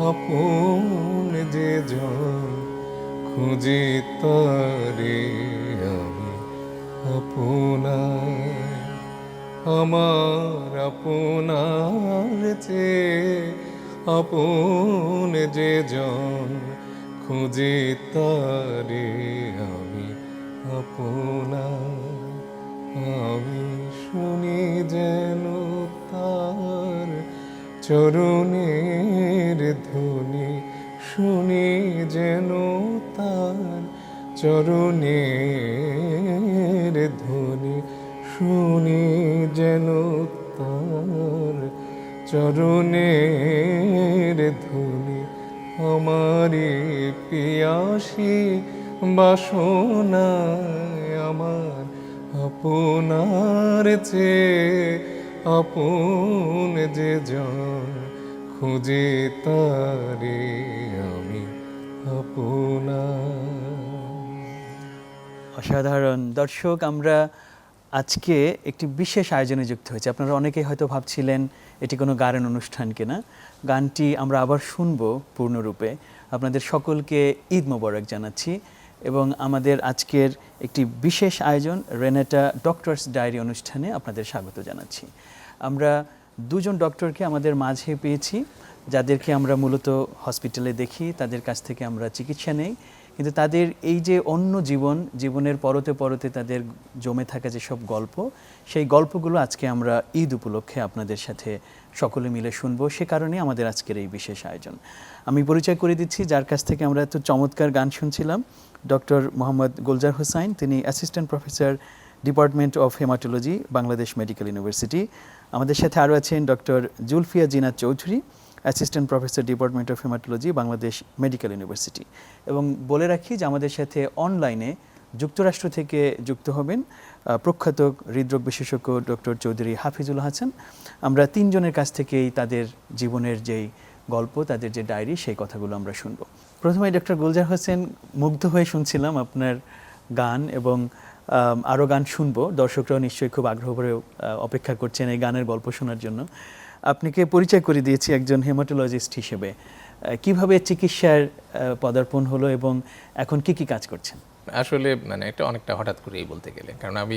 আপন যে জন খুঁজি তারে আমি আপনার, আমার আপনার চেয়ে আপন যে জন খুঁজি তারে আমি আপনার। আমি শুনি যেন তার চরণের ধ্বনি, শুনি যেন তার চরণের ধ্বনি, শুনি যেন তার চরণের ধ্বনি। আমারি পিয়াসী বাসনায় আমার আপনার চেয়ে আপন যে জন খুঁজে তারে আমি আপনার। অসাধারণ। দর্শক, আমরা আজকে একটি বিশেষ আয়োজনে যুক্ত হয়েছি। আপনারা অনেকেই হয়তো ভাবছিলেন এটি কোনো গানের অনুষ্ঠান কিনা। গানটি আমরা আবার শুনবো পূর্ণরূপে। আপনাদের সকলকে ঈদ মোবারক জানাচ্ছি এবং আমাদের আজকের একটি বিশেষ আয়োজন রেনেটা ডক্টরস ডায়েরি অনুষ্ঠানে আপনাদের স্বাগত জানাচ্ছি। আমরা দুজন ডক্টরকে আমাদের মাঝে পেয়েছি, যাদেরকে আমরা মূলত হসপিটালে দেখি, তাদের কাছ থেকে আমরা চিকিৎসা নেই, কিন্তু তাদের এই যে অন্য জীবনের পরতে পরতে তাদের জমে থাকা যেসব গল্প, সেই গল্পগুলো আজকে আমরা ঈদ উপলক্ষে আপনাদের সাথে সকলে মিলে শুনবো। সে কারণে আমাদের আজকের এই বিশেষ আয়োজন। আমি পরিচয় করে দিচ্ছি যার কাছ থেকে আমরা এত চমৎকার গান শুনছিলাম, ডক্টর মোহাম্মদ গুলজার হোসাইন। তিনি assistant professor, department of hematology, Bangladesh medical university. আমাদের সাথে আরও আছেন doctor Zulfia Zinat Chowdhury, assistant professor, department of hematology, Bangladesh medical university. এবং বলে রাখি যে আমাদের সাথে অনলাইনে যুক্তরাষ্ট্র থেকে যুক্ত হবেন প্রখ্যাত হৃদরোগ বিশেষজ্ঞ ডক্টর চৌধুরী হাফিজুল হাসান। আমরা তিনজনের কাছ থেকেই তাদের জীবনের যেই গল্প, তাদের যে ডায়েরি, সেই কথাগুলো আমরা শুনব। প্রথমে ডক্টর গুলজার হোসেন, মুগ্ধ হয়ে শুনছিলাম আপনার গান এবং আরও গান শুনবো। দর্শকরাও নিশ্চয়ই খুব আগ্রহ করে অপেক্ষা করছেন এই গানের গল্প শোনার জন্য। আপনাকে পরিচয় করে দিয়েছি একজন হেমাটোলজিস্ট হিসেবে। কিভাবে চিকিৎসার পদার্পণ হলো এবং এখন কি কি কাজ করছেন? আসলে এটা অনেকটা হঠাৎ করেই বলতে গেলে, কারণ আমি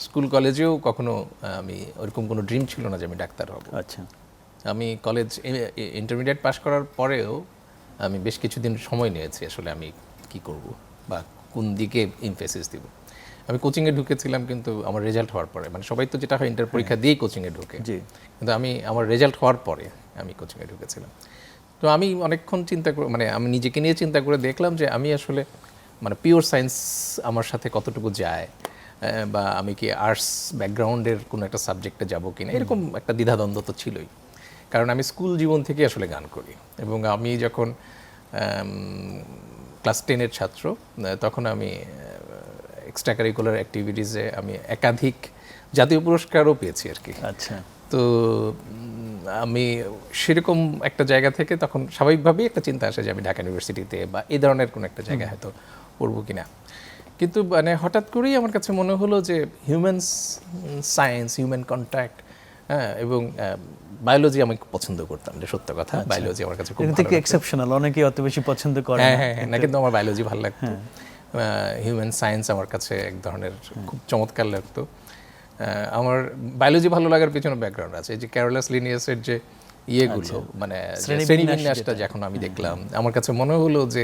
স্কুল কলেজেও কখনো আমি ওরকম কোনো ড্রিম ছিল না যে আমি ডাক্তার হব। আচ্ছা। আমি কলেজ ইন্টারমিডিয়েট পাস করার পরেও আমি বেশ কিছুদিন সময় নিয়েছি আসলে আমি কি করব বা কোন দিকে এমফেসিস দিব। আমি কোচিংয়ে ঢুকেছিলাম, কিন্তু আমার রেজাল্ট হওয়ার পরে, সবাই তো যেটা হয় ইন্টার পরীক্ষা দিয়েই কোচিংয়ে ঢুকে, কিন্তু আমার রেজাল্ট হওয়ার পরে আমি কোচিংয়ে ঢুকেছিলাম। তো আমি অনেকক্ষণ চিন্তা করে, আমি নিজেকে নিয়ে চিন্তা করে দেখলাম যে আমি আসলে পিওর সায়েন্স আমার সাথে কতটুকু যায়, বা আমি কি আর্টস ব্যাকগ্রাউন্ডের কোনো একটা সাবজেক্টে যাব কিনা, এরকম একটা দ্বিধাদ্বন্দ্ব তো ছিলই। কারণ আমি স্কুল জীবন থেকে আসলে গান করি, এবং আমি যখন ক্লাস 10-এর ছাত্র, তখন আমি এক্সট্রা কারিকুলার অ্যাক্টিভিটিসে আমি একাধিক জাতীয় পুরস্কারও পেয়েছি আর কি। আচ্ছা। তো আমি সেরকম একটা জায়গা থেকে তখন স্বাভাবিকভাবেই একটা চিন্তা আসে যে আমি ঢাকা ইউনিভার্সিটিতে বা এই ধরনের কোনো একটা জায়গায় হয়তো পড়বো কিনা। কিন্তু হঠাৎ করেই আমার কাছে মনে হলো যে হিউম্যান সায়েন্স, হিউম্যান কন্ট্যাক্ট, এবং বায়োলজি আমি খুব পছন্দ করতাম, যে সত্য কথা। বায়োলজি আমার কাছে খুব ভালো লাগতো। এক্সেপশনাল, অনেকেই অত বেশি পছন্দ করে না, কিন্তু আমার বায়োলজি ভালো লাগতো। হিউম্যান সায়েন্স আমার কাছে এক ধরনের খুব চমৎকার লাগতো। আমার বায়োলজি ভালো লাগার পেছনে ব্যাকগ্রাউন্ড আছে, এই যে ক্যারোলাস লিনিয়াসের যে ইয়েগুলো, শ্রেণীবিন্যাসটা যখন আমি দেখলাম, আমার কাছে মনে হলো যে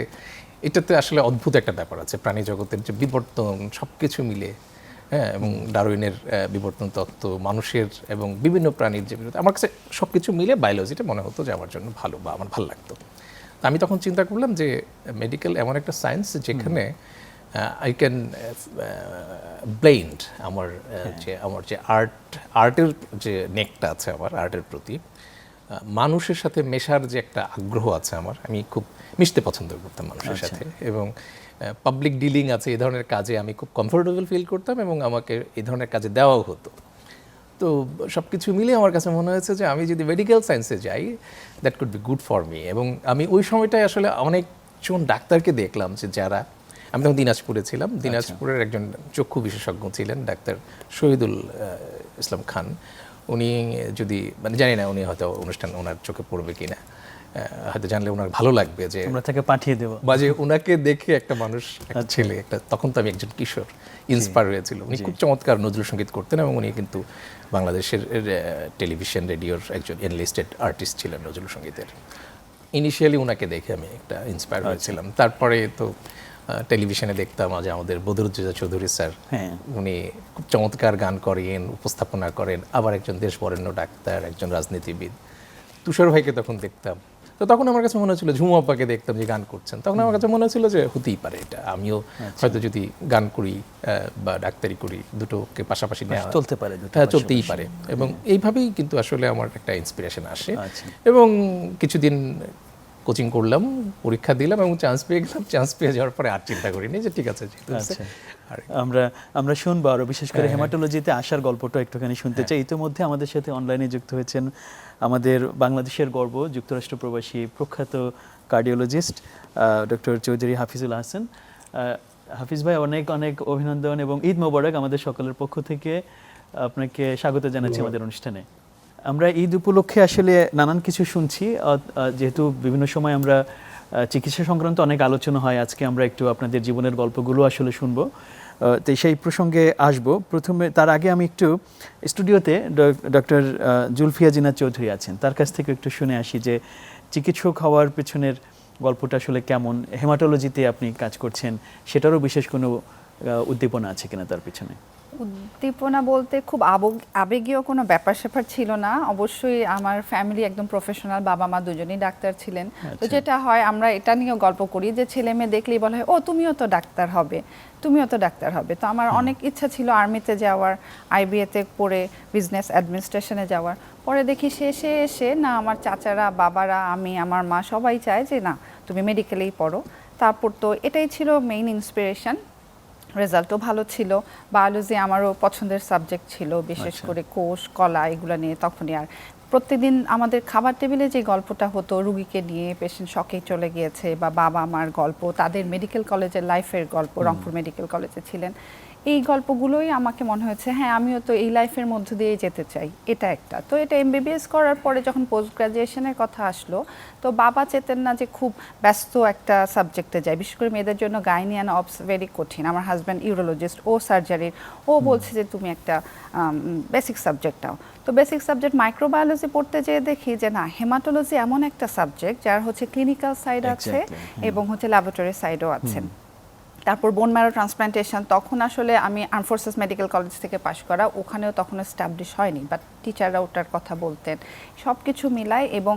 এটাতে আসলে অদ্ভুত একটা ব্যাপার আছে, প্রাণী জগতের যে বিবর্তন, সব কিছু মিলে, এবং ডারউইনের বিবর্তন তত্ত্ব, মানুষের এবং বিভিন্ন প্রাণীর যে বিবর্তন, আমার কাছে সব কিছু মিলে বায়োলজিটা মনে হতো যে আমার জন্য ভালো, বা আমার ভালো লাগতো। আমি তখন চিন্তা করলাম যে মেডিকেল এমন একটা সায়েন্স যেখানে আই ক্যান ব্লেন্ড আমার যে আর্টের যে নেকটা আছে, আমার আর্টের প্রতি মানুষের সাথে মেশার যে একটা আগ্রহ আছে আমার, আমি খুব মিশতে পছন্দ করতাম মানুষের সাথে, এবং পাবলিক ডিলিং আছে, এই ধরনের কাজে আমি খুব কমফোর্টেবল ফিল করতাম, এবং আমাকে এই ধরনের কাজে দেওয়াও হতো। তো সব কিছু মিলে আমার কাছে মনে হয়েছে যে আমি যদি মেডিকেল সায়েন্সে যাই, that could be good for me. এবং আমি ওই সময়টায় আসলে অনেকজন ডাক্তারকে দেখলাম যে যারা, আমি তখন দিনাজপুরে ছিলাম, দিনাজপুরের একজন চক্ষু বিশেষজ্ঞ ছিলেন ডাক্তার শহীদুল ইসলাম খান। উনি যদি জানি না উনি হয়তো অনুষ্ঠান ওনার চোখে পড়বে কিনা, হয়তো জানলে ওনার ভালো লাগবে যে আমরা তাকে পাঠিয়ে দেব, বা যে ওনাকে দেখে একটা মানুষ, একটা ছেলে, একটা তখন তো আমি একজন কিশোর, ইন্সপায়ার হয়েছিল। উনি খুব চমৎকার নজরুল সঙ্গীত করতেন এবং উনি কিন্তু বাংলাদেশের টেলিভিশন রেডিওর একজন এনলিস্টেড আর্টিস্ট ছিলেন নজরুল সঙ্গীতের। ইনিশিয়ালি ওনাকে দেখে আমি একটা ইন্সপায়ার হয়েছিলাম। তারপরে তো টেলিভিশনে দেখতাম যে আমাদের বদরুজ্জোজা চৌধুরী স্যার, উনি খুব চমৎকার গান করেন, উপস্থাপনা করেন, আবার একজন দেশ বরেণ্য ডাক্তার, একজন রাজনীতিবিদ। তুষার ভাইকে তখন দেখতাম, তো তখন আমার কাছে মনে হচ্ছিল, ঝুমু আব্বাকে দেখতাম যে গান করছেন, তখন আমার কাছে মনে হচ্ছিল যে হতেই পারে এটা, আমিও হয়তো যদি গান করি বা ডাক্তারি করি, দুটোকে পাশাপাশি নেওয়া চলতে পারে, চলতেই পারে। এবং এইভাবেই কিন্তু আসলে আমার একটা ইন্সপিরেশন আসে। এবং কিছুদিন কোচিং করলাম, পরীক্ষা দিলাম এবং চান্স পেয়ে গেলাম। চান্স পেয়ে যাওয়ার পরে আর চিন্তা করিনি যে ঠিক আছে। আমরা শুনবো আরো, বিশেষ করে হেমাটোলজিতে আসার গল্পটা একটুখানি শুনতে চাই। ইতিমধ্যে আমাদের সাথে অনলাইনে যুক্ত হয়েছেন আমাদের বাংলাদেশের গর্ব, যুক্তরাষ্ট্র প্রবাসী প্রখ্যাত কার্ডিওলজিস্ট ডক্টর চৌধুরী হাফিজুল হাসান। হাফিজ ভাই, অনেক অনেক অভিনন্দন এবং ঈদ মোবারক আমাদের সকলের পক্ষ থেকে। আপনাকে স্বাগত জানাচ্ছি আমাদের অনুষ্ঠানে। আমরা ঈদ উপলক্ষে আসলে নানান কিছু শুনছি, যেহেতু বিভিন্ন সময় আমরা চিকিৎসা সংক্রান্ত অনেক আলোচনা হয়, আজকে আমরা একটু আপনাদের জীবনের গল্পগুলো আসলে শুনবো। তো সেই প্রসঙ্গে আসবো। প্রথমে তার আগে আমি একটু স্টুডিওতে ডক্টর জুলফিয়া জিনা চৌধুরী আছেন, তার কাছ থেকে একটু শুনে আসি যে চিকিৎসক হওয়ার পেছনের গল্পটা আসলে কেমন। হেমাটোলজিতে আপনি কাজ করছেন, সেটারও বিশেষ কোনো উদ্দীপনা আছে কিনা তার পিছনে? উদ্দীপনা বলতে খুব আবেগীয় কোনো ব্যাপার স্যাপার ছিল না। অবশ্যই আমার ফ্যামিলি একদম প্রফেশনাল, বাবা মা দুজনেই ডাক্তার ছিলেন। তো যেটা হয়, আমরা এটা নিয়েও গল্প করি যে ছেলে মেয়ে দেখলেই বলা হয়, ও তুমিও তো ডাক্তার হবে, তুমিও তো ডাক্তার হবে। তো আমার অনেক ইচ্ছা ছিল আর্মিতে যাওয়ার, আইবিএতে পড়ে বিজনেস অ্যাডমিনিস্ট্রেশনে যাওয়ার। পরে দেখি শেষে এসে না, আমার চাচারা, বাবারা, আমি, আমার মা সবাই চায় যে না, তুমি মেডিকেলেই পড়ো। তারপর তো এটাই ছিল মেইন ইন্সপিরেশন। রেজাল্টও ভালো ছিল। বায়োলজি আমারও পছন্দের সাবজেক্ট ছিল, বিশেষ করে কোষ কলা এগুলো নিয়ে। তখনই আর প্রত্যেকদিন আমাদের খাবার টেবিলে যে গল্পটা হতো, রুগীকে নিয়ে, পেশেন্ট শখে চলে গিয়েছে, বা বাবা মার গল্প, তাদের মেডিকেল কলেজের লাইফের গল্প, রংপুর মেডিকেল কলেজে ছিলেন, এই গল্পগুলোই আমাকে মনে হয়েছে হ্যাঁ, আমিও তো এই লাইফের মধ্য দিয়ে যেতে চাই। এটা একটা। তো এটা এমবিবিএস করার পরে যখন পোস্ট গ্রাজুয়েশনের কথা আসলো, তো বাবা চেতেন না যে খুব ব্যস্ত একটা সাবজেক্টে যায়, বিশেষ করে মেয়েদের জন্য গাইনি অ্যান্ড অবস ভেরি কঠিন। আমার হাজব্যান্ড ইউরোলজিস্ট, ও সার্জারির, ও বলছে যে তুমি একটা বেসিক সাবজেক্ট নাও। তো বেসিক সাবজেক্ট মাইক্রোবায়োলজি পড়তে যেয়ে দেখি যে না, হেমাটোলজি এমন একটা সাবজেক্ট যার হচ্ছে ক্লিনিক্যাল সাইড আছে এবং হচ্ছে ল্যাবরেটরি সাইডও আছে। তারপর বোন ম্যারো ট্রান্সপ্লান্টেশন, তখন আসলে আমি আর্ম ফোর্সেস মেডিকেল কলেজ থেকে পাশ করা, ওখানেও তখন এস্টাবলিশ হয়নি, বাট টিচাররা ওটার কথা বলতেন। সব কিছু মিলায় এবং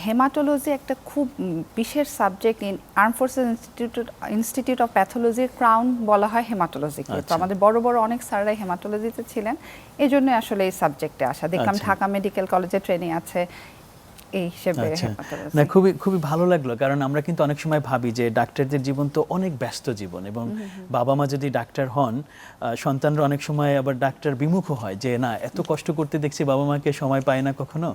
হেমাটোলজি একটা খুব বিশেষ subject. Armed forces institute of প্যাথোলজির ক্রাউন বলা হয় হেমাটোলজিকে। তো আমাদের বড় বড় অনেক স্যাররাই হেমাটোলজিতে ছিলেন, এই জন্য আসলে এই সাবজেক্টে আসা। দেখলাম ঢাকা মেডিকেল কলেজে ট্রেনিং আছে এই হিসেবে। না, খুবই ভালো লাগলো, কারণ আমরা কিন্তু অনেক সময় ভাবি যে ডাক্তারদের জীবন তো অনেক ব্যস্ত জীবন, এবং বাবা মা যদি ডাক্তার হন, সন্তানরা অনেক সময় আবার ডাক্তার বিমুখ হয় যে না, এত কষ্ট করতে দেখছি বাবা মাকে, সময় পায় না কখনো,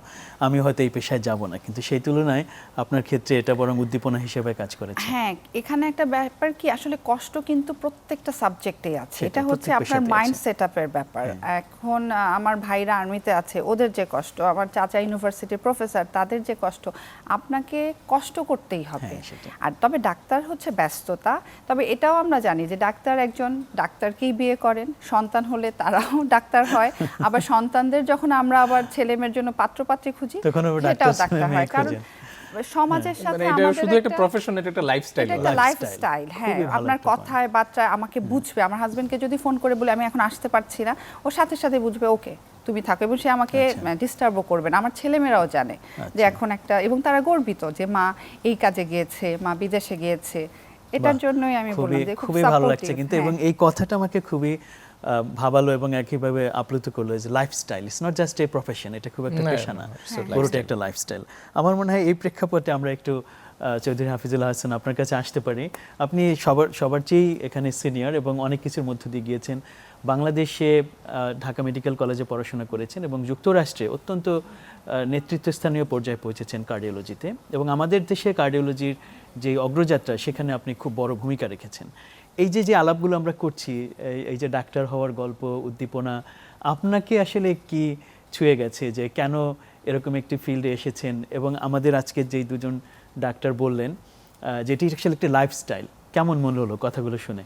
আমি হয়তো এই পেশায় যাব না। কিন্তু সেই তুলনায় আপনার ক্ষেত্রে এটা বরং উদ্দীপনা হিসেবে কাজ করেছে। হ্যাঁ, এখানে একটা ব্যাপার কি, আসলে কষ্ট কিন্তু প্রত্যেকটা সাবজেক্টেই আছে। এটা হচ্ছে আপনার মাইন্ড সেটআপের ব্যাপার। এখন আমার ভাইরা আর্মিতে আছে, ওদের যে কষ্ট, আমার চাচা ইউনিভার্সিটির প্রফেসর, তাদের যে কষ্ট, আপনাকে কষ্ট করতেই হবে। আর তবে ডাক্তার হচ্ছে ব্যস্ততা। তবে এটাও আমরা জানি যে ডাক্তার একজন ডাক্তারকেই বিয়ে করেন, সন্তান হলে তারাও ডাক্তার হয়। আবার সন্তানদের যখন আমরা আবার ছেলে মেয়ের জন্য পাত্রপাত্রী খুঁজি, সেটাও ডাক্তার হয়। কারণ সমাজের সাথে আমাদের শুধু একটা প্রফেশন, এটা একটা লাইফস্টাইল। এটা লাইফস্টাইল। হ্যাঁ, আপনার কথায় বার্তায় আমাকে বুঝবে। আমার হাজবেন্ডকে যদি ফোন করে বলে আমি এখন আসতে পারছি না, ও সাথে সাথে বুঝবে ওকে তুমি থাকো, এবং সে আমাকে ডিস্টার্বও করবে না। আমার ছেলেমেয়েরাও জানে যে এখন একটা, এবং তারা গর্বিত যে মা এই কাজে গিয়েছে, মা বিদেশে গিয়েছে। এটার জন্যই আমি বললাম যে খুবই ভালো লাগছে কিন্তু, এবং এই কথাটা আমাকে খুবই ভাবালো এবং একইভাবে আপ্লুত করলো যে lifestyle it's not just a profession, এটা খুব একটা পেশা না, পুরোটা একটা লাইফস্টাইল। আমার মনে হয় এই প্রেক্ষাপটে আমরা একটু চৌধুরী হাফিজুল হাসান আপনার কাছে আসতে পারি। আপনি সবার চেয়েই এখানে সিনিয়র এবং অনেক কিছুর মধ্য দিয়ে গিয়েছেন। বাংলাদেশে ঢাকা মেডিকেল কলেজে পড়াশোনা করেছেন এবং যুক্তরাষ্ট্রে অত্যন্ত নেতৃত্বস্থানীয় পর্যায়ে পৌঁছেছেন কার্ডিওলজিতে, এবং আমাদের দেশে কার্ডিওলজির যে অগ্রযাত্রা, সেখানে আপনি খুব বড় ভূমিকা রেখেছেন। এই যে আলাপগুলো আমরা করছি, এই যে ডাক্তার হওয়ার গল্প, উদ্দীপনা, আপনাকে আসলে কি ছুঁয়ে গেছে যে কেন এরকম একটি ফিল্ডে এসেছেন, এবং আমাদের আজকে যেই দুজন ডাক্তার বললেন যেটি অ্যাকচুয়ালি একটি লাইফস্টাইল, কেমন মনে হলো কথাগুলো শুনে?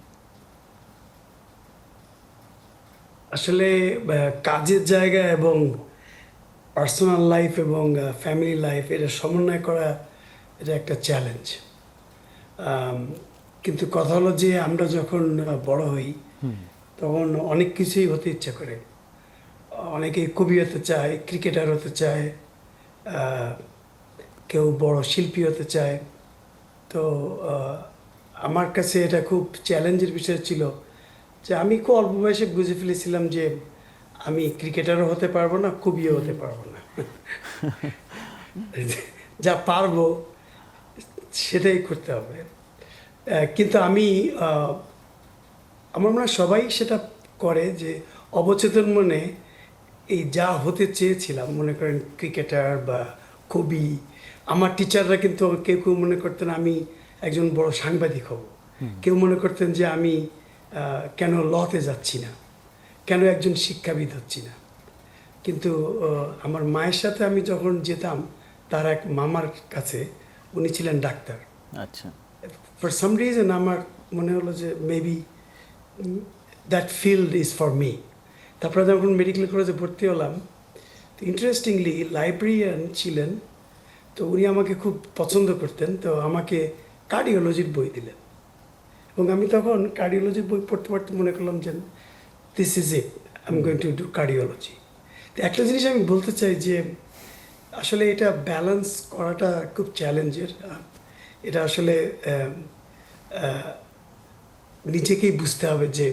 আসলে কাজের জায়গা এবং পার্সোনাল লাইফ এবং ফ্যামিলি লাইফ এটা সমন্বয় করা, এটা একটা চ্যালেঞ্জ। কিন্তু কথা হলো যে আমরা যখন বড় হই তখন অনেক কিছুই হতে ইচ্ছা করে। অনেকেই কবি হতে চায়, ক্রিকেটার হতে চায়, কেউ বড় শিল্পী হতে চায়। তো আমার কাছে এটা খুব চ্যালেঞ্জের বিষয় ছিল যে আমি খুব অল্প বয়সে বুঝে ফেলেছিলাম যে আমি ক্রিকেটারও হতে পারবো না, কবিও হতে পারবো না। যা পারবো সেটাই করতে হবে। কিন্তু আমি আমার মনে হয় সবাই সেটা করে যে অবচেতন মনে এই যা হতে চেয়েছিলাম, মনে করেন ক্রিকেটার বা কবি। আমার টিচাররা কিন্তু কেউ কেউ মনে করতেন আমি একজন বড় সাংবাদিক হব, কেউ মনে করতেন যে আমি কেন লতে যাচ্ছি না, কেন একজন শিক্ষাবিদ হচ্ছি না। কিন্তু আমার মায়ের সাথে আমি যখন যেতাম তার এক মামার কাছে, উনি ছিলেন ডাক্তার। আচ্ছা, ফর সাম রিজন আমার মনে হলো যে maybe that field is for me. তারপরে যখন মেডিকেল কলেজে ভর্তি হলাম, তো ইন্টারেস্টিংলি লাইব্রেরিয়ান ছিলেন, তো উনি আমাকে খুব পছন্দ করতেন, তো আমাকে কার্ডিওলজির বই দিলেন। এবং আমি তখন কার্ডিওলজির বই পড়তে পড়তে মনে করলাম যে this is it, I am going to do cardiology. তো একটা জিনিস আমি বলতে চাই যে আসলে এটা ব্যালেন্স করাটা খুব চ্যালেঞ্জের। এটা আসলে নিজেকেই বুঝতে হবে যে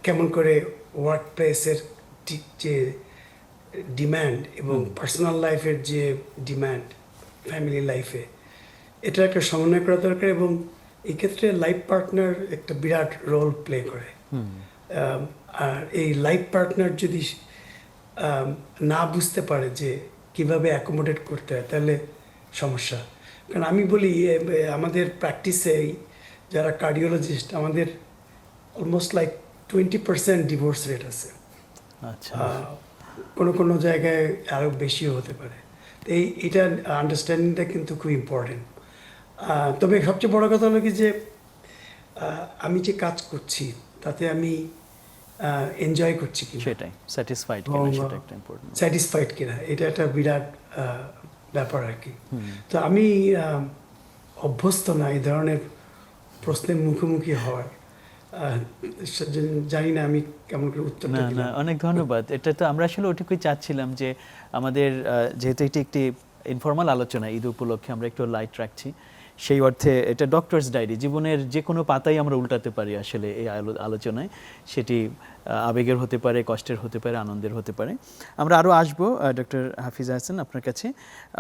কেমন করে ওয়ার্ক প্লেসের যে ডিম্যান্ড এবং পার্সোনাল লাইফের যে ডিম্যান্ড ফ্যামিলি লাইফে, এটা একটা সমন্বয় করা দরকার। এবং এই ক্ষেত্রে লাইফ পার্টনার একটা বিরাট রোল প্লে করে। আর এই লাইফ পার্টনার যদি না বুঝতে পারে যে কিভাবে অ্যাকোমোডেট করতে হয়, তাহলে সমস্যা। কারণ আমি বলি আমাদের প্র্যাকটিসে যারা কার্ডিওলজিস্ট, আমাদের অলমোস্ট লাইক 20% ডিভোর্স রেট আছে। আচ্ছা, কোনো কোনো জায়গায় আরও বেশিও হতে পারে। তো এটা আন্ডারস্ট্যান্ডিংটা কিন্তু খুব ইম্পর্টেন্ট। তবে সবচেয়ে বড় কথা হলো কি যে আমি যে কাজ করছি তাতে আমি এনজয় করছি কিনা, সেটাই স্যাটিসফাইড কিনা সেটা একটা ইম্পর্টেন্ট। স্যাটিসফাইড কিনা, এটা একটা বিরাট ব্যাপার আর কি। তো আমি অভ্যস্ত না এই ধরনের প্রশ্নের মুখোমুখি হওয়ার। জানি না আমি কেমন করে উত্তর না দিলাম। না, অনেক ধন্যবাদ। এটা তো আমরা আসলে ওটুকুই চাচ্ছিলাম যে আমাদের যেহেতু এটি একটি ইনফর্মাল আলোচনা, ঈদ উপলক্ষে আমরা একটু লাইট রাখছি, সেই অর্থে এটা ডক্টরস ডায়েরি, জীবনের যে কোনো পাতাই আমরা উল্টাতে পারি আসলে এই আলোচনায়। সেটি আবেগের হতে পারে, কষ্টের হতে পারে, আনন্দের হতে পারে। আমরা আরও আসবো ডক্টর হাফিজ আহসান আপনার কাছে।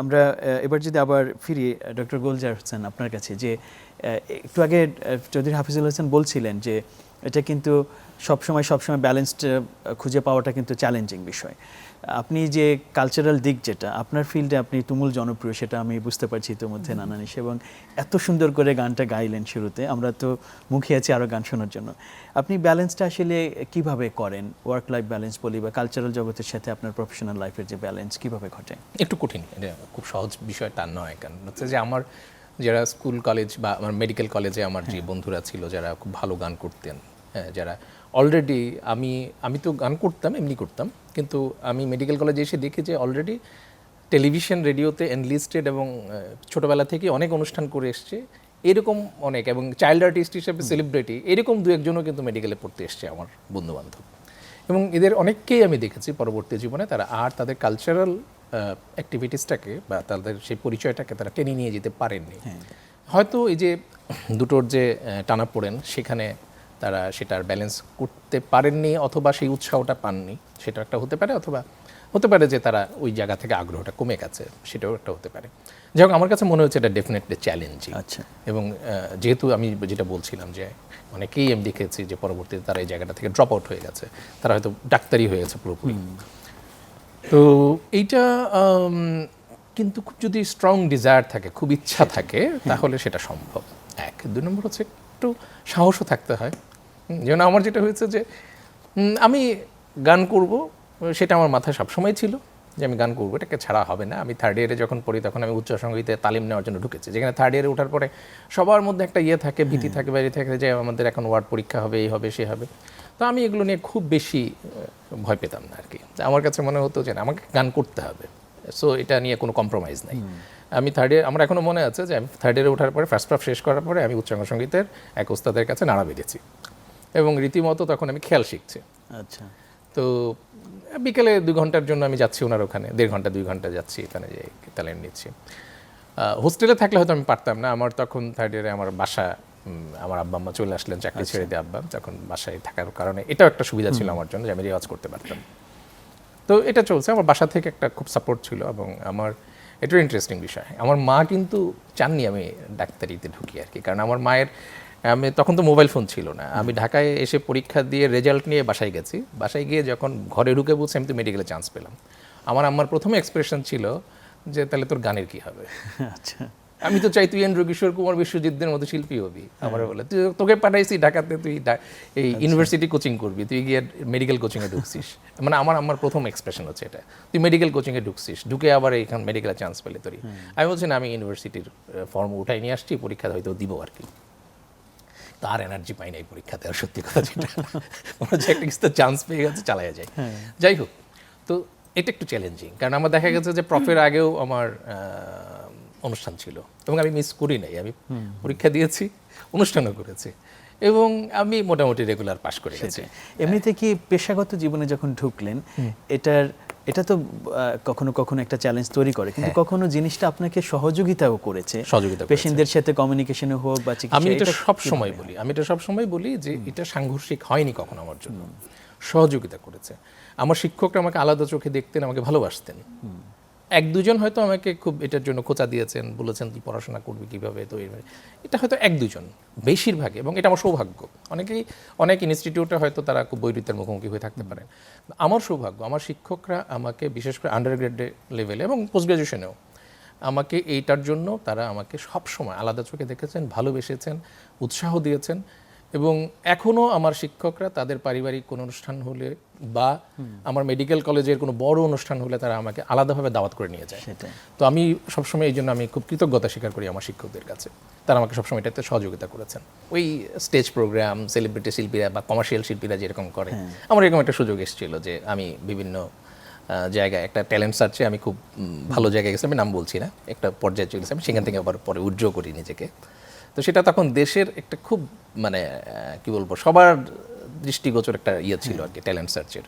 আমরা এবার যদি আবার ফিরি ডক্টর গোলজার হোসেন আপনার কাছে, যে একটু আগে চৌধুরী হাফিজুল হাসান বলছিলেন যে এটা কিন্তু সবসময় ব্যালেন্সড খুঁজে পাওয়াটা কিন্তু চ্যালেঞ্জিং বিষয়। আপনি যে কালচারাল দিক, যেটা আপনার ফিল্ডে আপনি তুমুল জনপ্রিয়, সেটা আমি বুঝতে পারছি ইতিমধ্যে নানানিশ, এবং এত সুন্দর করে গানটা গাইলেন শুরুতে, আমরা তো মুখিয়ে আছি আরও গান শোনার জন্য। আপনি ব্যালেন্সটা আসলে কিভাবে করেন, ওয়ার্ক লাইফ ব্যালেন্স বলি বা কালচারাল জগতের সাথে আপনার প্রফেশনাল লাইফের যে ব্যালেন্স কিভাবে ঘটে? একটু কঠিন, এটা খুব সহজ বিষয় তা নয়। কারণ হচ্ছে যে আমার যারা স্কুল কলেজ বা আমার মেডিকেল কলেজে আমার যে বন্ধুরা ছিল যারা খুব ভালো গান করতেন, হ্যাঁ, যারা অলরেডি আমি তো গান করতাম, এমনি করতাম, কিন্তু আমি মেডিকেল কলেজে এসে দেখি যে অলরেডি টেলিভিশন রেডিওতে এনলিস্টেড এবং ছোটোবেলা থেকে অনেক অনুষ্ঠান করে এসছে এরকম অনেক, এবং চাইল্ড আর্টিস্ট হিসেবে সেলিব্রিটি এরকম দু একজনও কিন্তু মেডিকেলে পড়তে এসছে আমার বন্ধুবান্ধব। এবং এদের অনেককেই আমি দেখেছি পরবর্তী জীবনে তারা আর তাদের কালচারাল অ্যাক্টিভিটিসটাকে বা তাদের সেই পরিচয়টাকে তারা টেনে নিয়ে যেতে পারেননি। হয়তো এই যে দুটোর যে টানাপোড়েন, সেখানে তারা সেটার ব্যালেন্স করতে পারেননি, অথবা সেই উৎসাহটা পাননি, সেটা একটা হতে পারে। অথবা হতে পারে যে তারা ওই জায়গা থেকে আগ্রহটা কমে গেছে, সেটাও একটা হতে পারে। যাই হোক, আমার কাছে মনে হচ্ছে এটা ডেফিনেটলি চ্যালেঞ্জিং। আচ্ছা, এবং যেহেতু আমি যেটা বলছিলাম যে অনেকেই আমি দেখেছি যে পরবর্তীতে তারা এই জায়গাটা থেকে ড্রপ আউট হয়ে গেছে, তারা হয়তো ডাক্তারি হয়ে গেছে পুরোপুরি। তো এইটা কিন্তু খুব যদি স্ট্রং ডিজায়ার থাকে, খুব ইচ্ছা থাকে, তাহলে সেটা সম্ভব। এক, দুই নম্বর হচ্ছে একটু সাহসও থাকতে হয়। যেমন আমার যেটা হয়েছে যে আমি গান করব, সেটা আমার মাথায় সবসময় ছিল যে আমি গান করবো, এটাকে ছাড়া হবে না। আমি থার্ড ইয়ারে যখন পড়ি তখন আমি উচ্চ সঙ্গীতে তালিম নেওয়ার জন্য ঢুকেছি, যেখানে থার্ড ইয়ারে ওঠার পরে সবার মধ্যে একটা ইয়ে থাকে, ভীতি থাকে, বাইরে থাকে যে আমাদের এখন ওয়ার্ড পরীক্ষা হবে, এই হবে, সে হবে। তো আমি এগুলো নিয়ে খুব বেশি ভয় পেতাম না আর কি। আমার কাছে মনে হতো যে আমাকে গান করতে হবে, সো এটা নিয়ে কোনো কম্প্রোমাইজ নাই। আমি থার্ড ইয়ার, আমার এখনও মনে আছে যে আমি থার্ড ইয়ারে ওঠার পরে ফার্স্ট হাফ শেষ করার পরে আমি উচ্চাঙ্গ সঙ্গীতের এক ওস্তাদের কাছে নাড়া বেঁধেছি এবং রীতিমতো তখন আমি খেয়াল শিখছি। আচ্ছা, তো বিকেলে 2 ঘন্টার জন্য আমি যাচ্ছি ওনার ওখানে, 1.5 ঘন্টা 2 ঘন্টা যাচ্ছি, এখানে যে ট্যালেন্ট নিচ্ছি। হোস্টেলে থাকলে হয়তো আমি পারতাম না। আমার তখন থার্ড ইয়ারে আমার বাসা, আমার আব্বা আম্মা চলে আসলেন চাকরি ছেড়ে দিয়ে, আব্বা তখন বাসায় থাকার কারণে এটাও একটা সুবিধা ছিল আমার জন্য যে আমি রেওয়াজ করতে পারতাম। তো এটা চলছে, আমার বাসা থেকে একটা খুব সাপোর্ট ছিল। এবং আমার এটাও ইন্টারেস্টিং বিষয়, আমার মা কিন্তু চাননি আমি ডাক্তারিতে ঢুকি আর কি। কারণ আমার মায়ের, আমি তখন তো মোবাইল ফোন ছিল না, আমি ঢাকায় এসে পরীক্ষা দিয়ে রেজাল্ট নিয়ে বাসায় গেছি। বাসায় গিয়ে যখন ঘরে ঢুকে বলছি আমি তো মেডিকেলে চান্স পেলাম, আমার আম্মার প্রথম এক্সপ্রেশন ছিল যে তাহলে তোর গানের কি হবে। আচ্ছা, আমি তো চাই তুই এন্ড্র কিশোর কুমার বিশ্বজিৎদের মতো শিল্পী হবি। আমার বলে তুই, তোকে পাঠাইছি ঢাকাতে, তুই এই ইউনিভার্সিটি কোচিং করবি, তুই গিয়ে মেডিকেল কোচিংয়ে ঢুকছিস। মানে আমার প্রথম এক্সপ্রেশন হচ্ছে এটা, তুই মেডিকেল কোচিংয়ে ঢুকছিস, ঢুকে আবার এইখান মেডিকেলে চান্স পেলে তোরই। আমি বলছি না, আমি ইউনিভার্সিটির ফর্ম উঠাই নিয়ে আসছি, পরীক্ষা হয়তো দিব আর কি। তার এনার্জি পাই নাই পরীক্ষাতে, আর সত্যি কথা যেটা, মনে হচ্ছে একটা কিছু চান্স পেয়ে গেছে, চালাইয়া যায়। যাই হোক, তো এটা একটু চ্যালেঞ্জিং, কারণ আমার দেখা গেছে যে প্রফের আগেও আমার অনুষ্ঠান ছিল এবং আমি মিস করি নাই। আমি পরীক্ষা দিয়েছি, অনুষ্ঠানও করেছি এবং আমি মোটামুটি রেগুলার পাস করে গেছি। এমনিতে কি পেশাগত জীবনে যখন ঢুকলেন, এটা তো কখনো কখনো একটা চ্যালেঞ্জ তৈরি করে, কিন্তু কখনো জিনিসটা আপনাকে সহযোগিতাও করেছে, পেশেন্টদের সাথে কমিউনিকেশনে হোক বা চিকিৎসা। আমি এটা সব সময় বলি যে এটা সাংঘর্ষিক হয়নি কখনো আমার জন্য, সহযোগিতা করেছে। আমার শিক্ষকরা আমাকে আলাদা চোখে দেখতেন, আমাকে ভালোবাসতেন। 1-2 জন হয়তো আমাকে খুব এটার জন্য খোঁচা দিয়েছেন, বলেছেন তুই পড়াশোনা করবি কীভাবে, তো এটা হয়তো 1-2 জন, বেশিরভাগই, এবং এটা আমার সৌভাগ্য। অনেক ইনস্টিটিউটে হয়তো তারা খুব বৈরিতার মুখোমুখি হয়ে থাকতে পারেন। আমার সৌভাগ্য, আমার শিক্ষকরা আমাকে বিশেষ করে আন্ডারগ্রেড লেভেলে এবং পোস্ট গ্রাজুয়েশনেও আমাকে এইটার জন্য তারা আমাকে সবসময় আলাদা চোখে দেখেছেন, ভালোবেসেছেন, উৎসাহ দিয়েছেন। এবং এখনও আমার শিক্ষকরা তাদের পারিবারিক কোনো অনুষ্ঠান হলে বা আমার মেডিকেল কলেজের কোনো বড় অনুষ্ঠান হলে তারা আমাকে আলাদাভাবে দাওয়াত করে নিয়ে যায়। তো আমি সবসময় এই জন্য আমি খুব কৃতজ্ঞতা স্বীকার করি আমার শিক্ষকদের কাছে, তারা আমাকে সবসময় এটাতে সহযোগিতা করেছেন। ওই স্টেজ প্রোগ্রাম, সেলিব্রিটি শিল্পীরা বা কমার্শিয়াল শিল্পীরা যেরকম করে, আমার এরকম একটা সুযোগ এসেছিল যে আমি বিভিন্ন জায়গায় একটা ট্যালেন্ট সার্চে আমি খুব ভালো জায়গায় গেছি, আমি নাম বলছি না, একটা পর্যায়ে চলে গেছি, আমি সেখান থেকে আবার পরে উইথড্র করি নিজেকে। তো সেটা তখন দেশের একটা খুব মানে কি বলবো, সবার দৃষ্টিগোচর একটা ইয়ে ছিল আর কি, ট্যালেন্ট সার্চের।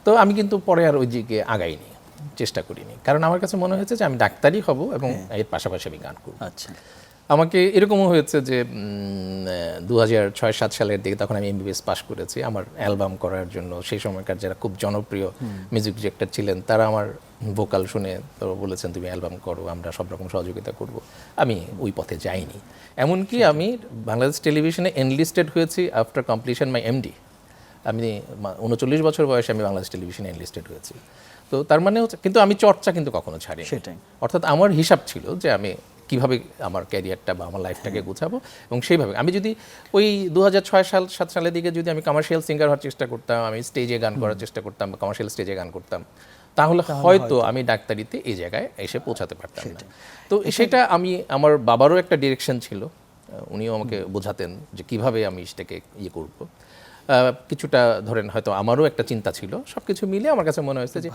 তো আমি কিন্তু পরে আর ওই দিকে আগাইনি, চেষ্টা করিনি, কারণ আমার কাছে মনে হয়েছে যে আমি ডাক্তারই হব এবং এর পাশাপাশি আমি গান করব। আচ্ছা, আমাকে এরকমও হয়েছে যে 2006-7 সালের দিকে, তখন আমি এমবিবিএস পাশ করেছি। আমার অ্যালবাম করার জন্য সেই সময়কার যারা খুব জনপ্রিয় মিউজিক ডিরেক্টর ছিলেন তারা আমার ভোকাল শুনে তো বলেছেন তুমি অ্যালবাম করো, আমরা সব রকম সহযোগিতা করব। আমি ওই পথে যাইনি। এমনকি আমি বাংলাদেশ টেলিভিশনে এনলিস্টেড হয়েছি আফটার কমপ্লিশন মাই এমডি। আমি 39 বছর বয়সে আমি বাংলাদেশ টেলিভিশনে এনলিস্টেড হয়েছি। তো তার মানে হচ্ছে, কিন্তু আমি চর্চা কিন্তু কখনো ছাড়িনি। সেটাই, অর্থাৎ আমার হিসাব ছিল যে আমি কিভাবে আমার ক্যারিয়ারটা বা আমার লাইফটাকে গুছাবো, এবং সেইভাবে আমি যদি ওই 2006-7 সালের দিকে যদি আমি কমার্শিয়াল সিঙ্গার হওয়ার চেষ্টা করতাম, আমি স্টেজে গান করার চেষ্টা করতাম বা কমার্শিয়াল স্টেজে গান করতাম, তাহলে হয়তো আমি ডাক্তারিতে এই জায়গায় এসে পৌঁছাতে পারতাম না। তো সেটা আমার বাবারও একটা ডিরেকশন ছিল, উনিও আমাকে বোঝাতেন যে কিভাবে আমি সেটাকে ইয়ে করবো। কিছুটা ধরেন হয়তো আমারও একটা চিন্তা ছিল, সবকিছু মিলে আমার কাছে মনে হয়েছে যে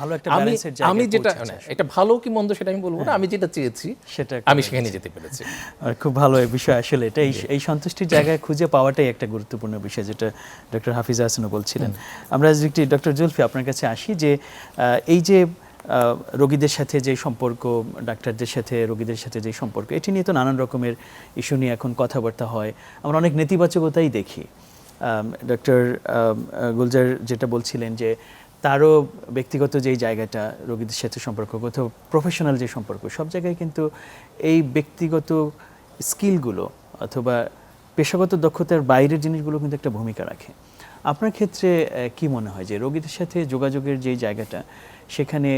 আমি যেটা, এটা ভালো কি মন্দ সেটা আমি বলবো না, আমি যেটা চেয়েছি সেটা আমি সেখানে যেতে পেরেছি। আর খুব ভালো বিষয় আসলে এটা, এই সন্তুষ্টির জায়গায় খুঁজে পাওয়াটাই একটা গুরুত্বপূর্ণ বিষয়, যেটা ডক্টর হাফিজা হাসানও বলছিলেন। আমরা একটি ডক্টর জুলফি আপনার কাছে আসি, যে এই যে রোগীদের সাথে যে সম্পর্ক, ডাক্তারদের সাথে রোগীদের সাথে যে সম্পর্ক, এটি নিয়ে তো নানান রকমের ইস্যু নিয়ে এখন কথাবার্তা হয়, আমরা অনেক নেতিবাচকতাই দেখি। ডক্টর গুলজার যেটা বলছিলেন যে তারও ব্যক্তিগত যেই জায়গাটা, রোগীদের সাথে সম্পর্ক, কোথাও প্রফেশনাল যে সম্পর্ক, সব জায়গায় কিন্তু এই ব্যক্তিগত স্কিলগুলো অথবা পেশাগত দক্ষতার বাইরের জিনিসগুলো কিন্তু একটা ভূমিকা রাখে। আপনার ক্ষেত্রে কি মনে হয় যে রোগীদের সাথে যোগাযোগের যেই জায়গাটা, সেখানে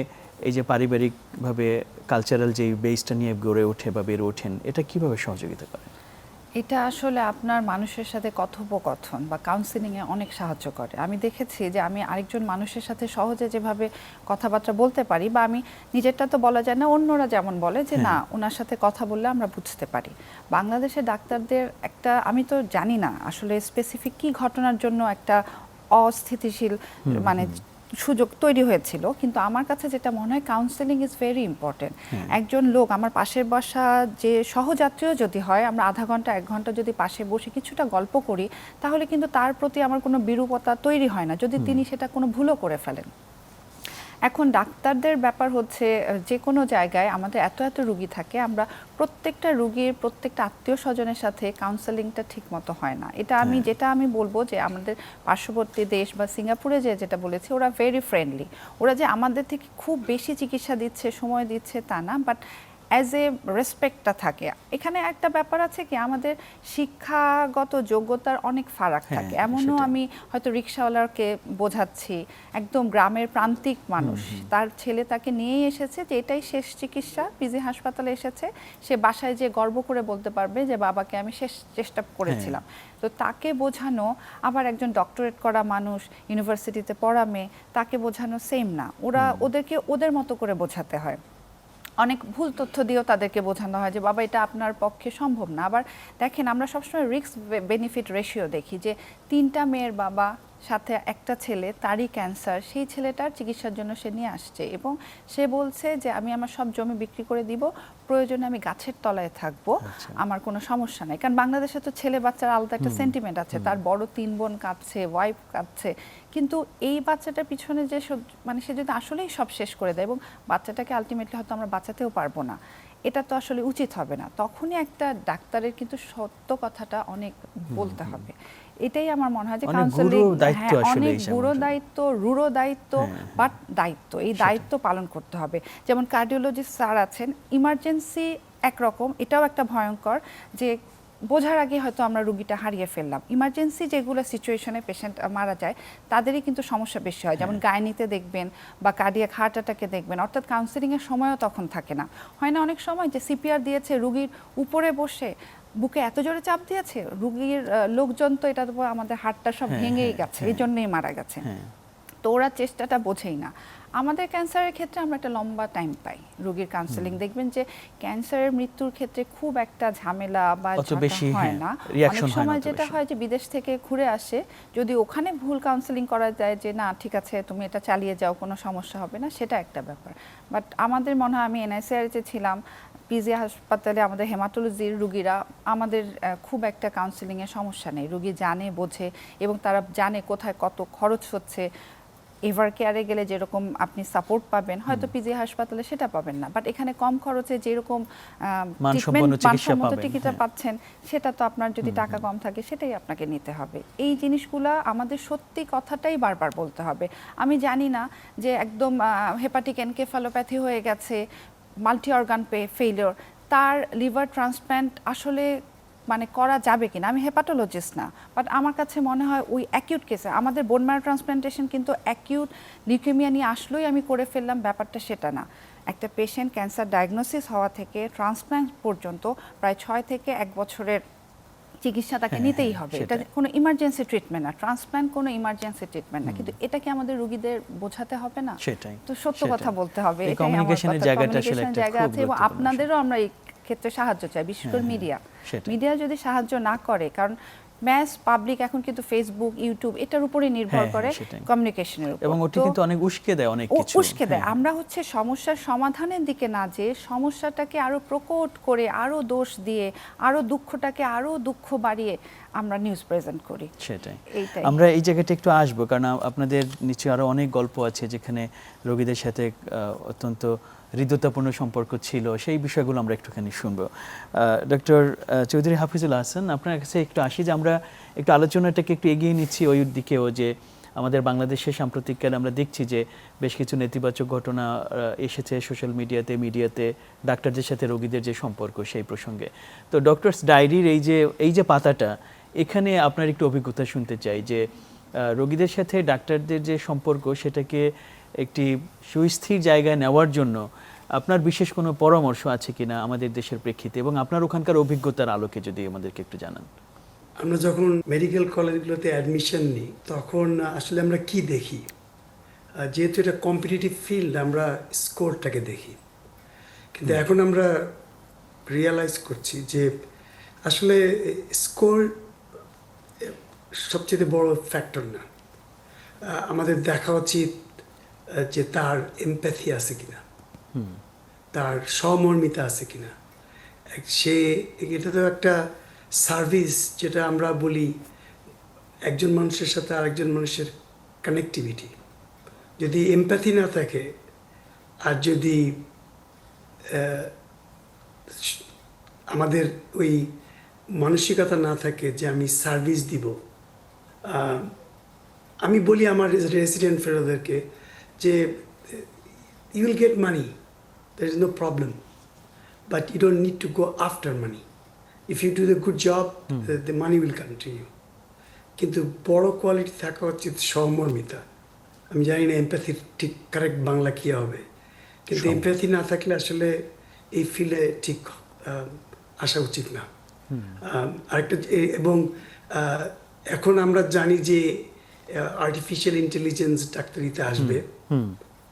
এই যে পারিবারিকভাবে কালচারাল যেই বেসটা নিয়ে গড়ে ওঠে বা বেড়ে ওঠেন, এটা কিভাবে সহযোগিতা করে? এটা আসলে আপনার মানুষের সাথে কথোপকথন বা কাউন্সিলিংয়ে অনেক সাহায্য করে। আমি দেখেছি যে আমি আরেকজন মানুষের সাথে সহজে যেভাবে কথাবার্তা বলতে পারি, বা আমি নিজেরটা তো বলা যায় না, অন্যরা যেমন বলে যে না ওনার সাথে কথা বললে আমরা বুঝতে পারি। বাংলাদেশের ডাক্তারদের একটা, আমি তো জানি না আসলে স্পেসিফিক কী ঘটনার জন্য একটা অস্থিতিশীল মানে সুযোগ তৈরি হয়েছিল, কিন্তু আমার কাছে যেটা মনে হয় কাউন্সেলিং ইজ ভেরি ইম্পর্টেন্ট। একজন লোক আমার পাশের বাসা যে সহযাত্রীও যদি হয়, আমরা আধা ঘন্টা 1 ঘন্টা যদি পাশে বসে কিছুটা গল্প করি, তাহলে কিন্তু তার প্রতি আমার কোনো বিরূপতা তৈরি হয় না যদি তিনি সেটা কোনো ভুলও করে ফেলেন। এখন ডাক্তারদের ব্যাপার হচ্ছে যে কোনো জায়গায় আমাদের এত এত রুগী থাকে, আমরা প্রত্যেকটা রুগীর প্রত্যেকটা আত্মীয় স্বজনের সাথে কাউন্সেলিংটা ঠিক মতো হয় না। এটা আমি বলবো যে আমাদের পার্শ্ববর্তী দেশ বা সিঙ্গাপুরে যেটা বলেছি, ওরা ভেরি ফ্রেন্ডলি। ওরা যে আমাদের থেকে খুব বেশি চিকিৎসা দিচ্ছে, সময় দিচ্ছে তা না, বাট অ্যাজ এ রেসপেক্টটা থাকে। এখানে একটা ব্যাপার আছে কি, আমাদের শিক্ষাগত যোগ্যতার অনেক ফারাক থাকে। এমনও আমি হয়তো রিক্সাওয়ালাকে বোঝাচ্ছি, একদম গ্রামের প্রান্তিক মানুষ, তার ছেলে তাকে নিয়েই এসেছে যে এটাই শেষ চিকিৎসা, পিজি হাসপাতালে এসেছে, সে বাসায় যে গর্ব করে বলতে পারবে যে বাবাকে আমি শেষ চেষ্টা করেছিলাম। তো তাকে বোঝানো, আবার একজন ডক্টরেট করা মানুষ ইউনিভার্সিটিতে পড়া মেয়ে, তাকে বোঝানো সেম না। ওদেরকে ওদের মতো করে বোঝাতে হয়। অনেক ভুল তথ্য দিয়েও তাদেরকে বোঝানো হয় যে বাবা এটা আপনার পক্ষে সম্ভব না। আবার দেখেন, আমরা সবসময় রিস্ক বেনিফিট রেশিও দেখি যে 3টা মেয়ের বাবা সাথে একটা ছেলে, তারই ক্যান্সার, সেই ছেলেটার চিকিৎসার জন্য সে নিয়ে আসছে এবং সে বলছে যে আমি আমার সব জমি বিক্রি করে দিব, প্রয়োজনে আমি গাছের তলায় থাকবো, আমার কোনো সমস্যা নেই। কারণ বাংলাদেশে তো ছেলে বাচ্চার আলাদা একটা সেন্টিমেন্ট আছে, তার বড় 3 বোন কাঁদছে, ওয়াইফ কাঁদছে, কিন্তু এই বাচ্চাটার পিছনে যে মানে সে যদি আসলেই সব শেষ করে দেয় এবং বাচ্চাটাকে আলটিমেটলি হয়তো আমরা বাঁচাতেও পারবো না, এটা তো আসলে উচিত হবে না। তখনই একটা ডাক্তারের কিন্তু সত্য কথাটা অনেক বলতে হবে। এটাই আমার মনে হয় যে কাউন্সেলিং অনেক গুরু দায়িত্ব, রুড়ো দায়িত্ব, বাট দায়িত্ব, এই দায়িত্ব পালন করতে হবে। যেমন কার্ডিওলজিস্ট স্যার আছেন, ইমার্জেন্সি একরকম, এটাও একটা ভয়ঙ্কর যে বোঝার আগে হয়তো আমরা রুগীটা হারিয়ে ফেললাম। ইমার্জেন্সি যেগুলো সিচুয়েশনে পেশেন্ট মারা যায় তাদেরই কিন্তু সমস্যা বেশি হয়, যেমন গাইনিতে দেখবেন বা কার্ডিয়াক হার্ট অ্যাটাকে দেখবেন, অর্থাৎ কাউন্সেলিংয়ের সময়ও তখন থাকে না। হয় না অনেক সময় যে সিপিআর দিয়েছে, রুগীর উপরে বসে বুকে এত জোরে চাপ দিয়েছে, রুগীর লোকজন তো এটা আমাদের হাড়টা সব ভেঙেই গেছে, এই জন্যই মারা গেছে। তো ওরা চেষ্টাটা বোঝেই না। আমাদের ক্যান্সারের ক্ষেত্রে আমরা একটা লম্বা টাইম পাই রোগীর কাউন্সেলিং। দেখবেন যে ক্যান্সারের মৃত্যুর ক্ষেত্রে খুব একটা ঝামেলা বা হয় না। অনেক সময় যেটা হয় যে বিদেশ থেকে ঘুরে আসে, যদি ওখানে ভুল কাউন্সেলিং করা যায় যে না ঠিক আছে তুমি এটা চালিয়ে যাও, কোনো সমস্যা হবে না, সেটা একটা ব্যাপার। বাট আমাদের মনে হয়, আমি এনআইসিআরতে ছিলাম, পিজি হাসপাতালে আমাদের হেমাটোলজির রুগীরা, আমাদের খুব একটা কাউন্সেলিংয়ের সমস্যা নেই, রুগী জানে বোঝে এবং তারা জানে কোথায় কত খরচ হচ্ছে। এভার কেয়ারে গেলে যেরকম আপনি সাপোর্ট পাবেন, হয়তো পিজি হাসপাতালে সেটা পাবেন না, বাট এখানে কম খরচে যেরকম ট্রিটমেন্ট মানসম্মত চিকিৎসা পাচ্ছেন, সেটা তো আপনার যদি টাকা কম থাকে সেটাই আপনাকে নিতে হবে। এই জিনিসগুলো আমাদের সত্যি কথাটাই বারবার বলতে হবে। আমি জানি না যে একদম হেপাটিক এনকেফালোপ্যাথি হয়ে গেছে, মাল্টি অর্গান ফেইলিওর, তার লিভার ট্রান্সপ্ল্যান্ট আসলে মানে করা যাবে কিনা, আমি হেপাটোলজিস্ট না, বাট আমার কাছে মনে হয় ওই অ্যাকিউট কেসে আমাদের বোন ম্যারো ট্রান্সপ্ল্যান্টেশন কিন্তু অ্যাকিউট লিউকেমিয়া নিয়ে আসলেই আমি করে ফেললাম, ব্যাপারটা সেটা না। একটা পেশেন্ট ক্যান্সার ডায়াগনোসিস হওয়া থেকে ট্রান্সপ্ল্যান্ট পর্যন্ত প্রায় 6 থেকে 1 বছরের চিকিৎসা তাকে নিতেই হবে। এটা কোনো ইমার্জেন্সি ট্রিটমেন্ট না, ট্রান্সপ্ল্যান্ট কোনো ইমার্জেন্সি ট্রিটমেন্ট না, কিন্তু এটা কি আমাদের রোগীদের বোঝাতে হবে না? সেটাই তো সত্য কথা বলতে হবে, এটাই আমার কমিউনিকেশনের জায়গাটা আসলে একটা জায়গা আছে এবং আপনাদেরও আমরা এই ক্ষেত্রে সাহায্য চাই, বিশেষ করে মিডিয়া যদি সাহায্য না করে, কারণ ম্যাস পাবলিক এখন কিন্তু ফেসবুক, ইউটিউব এটার উপরে নির্ভর করে কমিউনিকেশনের উপর, এবং ওটি কিন্তু অনেক উস্কে দেয়, অনেক কিছু উস্কে দেয়। আমরা হচ্ছে সমস্যার সমাধানের দিকে না যে সমস্যাটাকে আরো প্রকট করে, আরো দোষ দিয়ে, আরো দুঃখটাকে আরো দুঃখ বাড়িয়ে আমরা নিউজ প্রেজেন্ট করি। সেটাই আমরা এই জায়গাটা একটু আসবো, কারণ আপনাদের নিচে আরো অনেক গল্প আছে যেখানে রোগীদের সাথে অত্যন্ত হৃদ্যতাপূর্ণ সম্পর্ক ছিল, সেই বিষয়গুলো আমরা একটুখানি শুনবো। ডক্টর চৌধুরী হাফিজুল হাসান, আপনার কাছে একটু আসি যে আমরা একটু আলোচনাটাকে একটু এগিয়ে নিচ্ছি ওই দিকেও, যে আমাদের বাংলাদেশের সাম্প্রতিককালে আমরা দেখছি যে বেশ কিছু নেতিবাচক ঘটনা এসেছে সোশ্যাল মিডিয়াতে ডাক্তারদের সাথে রোগীদের যে সম্পর্ক সেই প্রসঙ্গে। তো ডক্টরস ডায়েরির এই যে পাতাটা, এখানে আপনার একটু অভিজ্ঞতা শুনতে চাই যে রোগীদের সাথে ডাক্তারদের যে সম্পর্ক সেটাকে একটি সুস্থির জায়গায় নেওয়ার জন্য আপনার বিশেষ কোনো পরামর্শ আছে কিনা আমাদের দেশের প্রেক্ষিতে, এবং আপনার ওখানকার অভিজ্ঞতার আলোকে যদি আমাদেরকে একটু জানান। আমরা যখন মেডিকেল কলেজগুলোতে অ্যাডমিশন নিই তখন আসলে আমরা কি দেখি, যেহেতু এটা কম্পিটিটিভ ফিল্ড আমরা স্কোরটাকে দেখি, কিন্তু এখন আমরা রিয়েলাইজ করছি যে আসলে স্কোর সবচেয়ে বড় ফ্যাক্টর না। আমাদের দেখা উচিত যে তার এমপ্যাথি আছে কিনা, তার সহমর্মিতা আছে কিনা। সে এটা তো একটা সার্ভিস, যেটা আমরা বলি একজন মানুষের সাথে আরেকজন মানুষের কানেক্টিভিটি। যদি এমপ্যাথি না থাকে আর যদি আমাদের ওই মানসিকতা না থাকে যে আমি সার্ভিস দিব, আমি বলি আমার রেসিডেন্ট ফেলোদেরকে যে you will get money, there is no problem, but you don't need to go after money. If you do the good job, the money will come to you. কিন্তু বড় কোয়ালিটি থাকা উচিত সহমর্মিতা। আমি জানি না এমপ্যাথির ঠিক কারেক্ট বাংলা কী হবে, কিন্তু এমপ্যাথি না থাকলে আসলে এই ফিল্ডে ঠিক আসা উচিত না। আরেকটা এবং এখন আমরা জানি যে আর্টিফিশিয়াল ইন্টেলিজেন্স ডাক্তারিতে আসবে,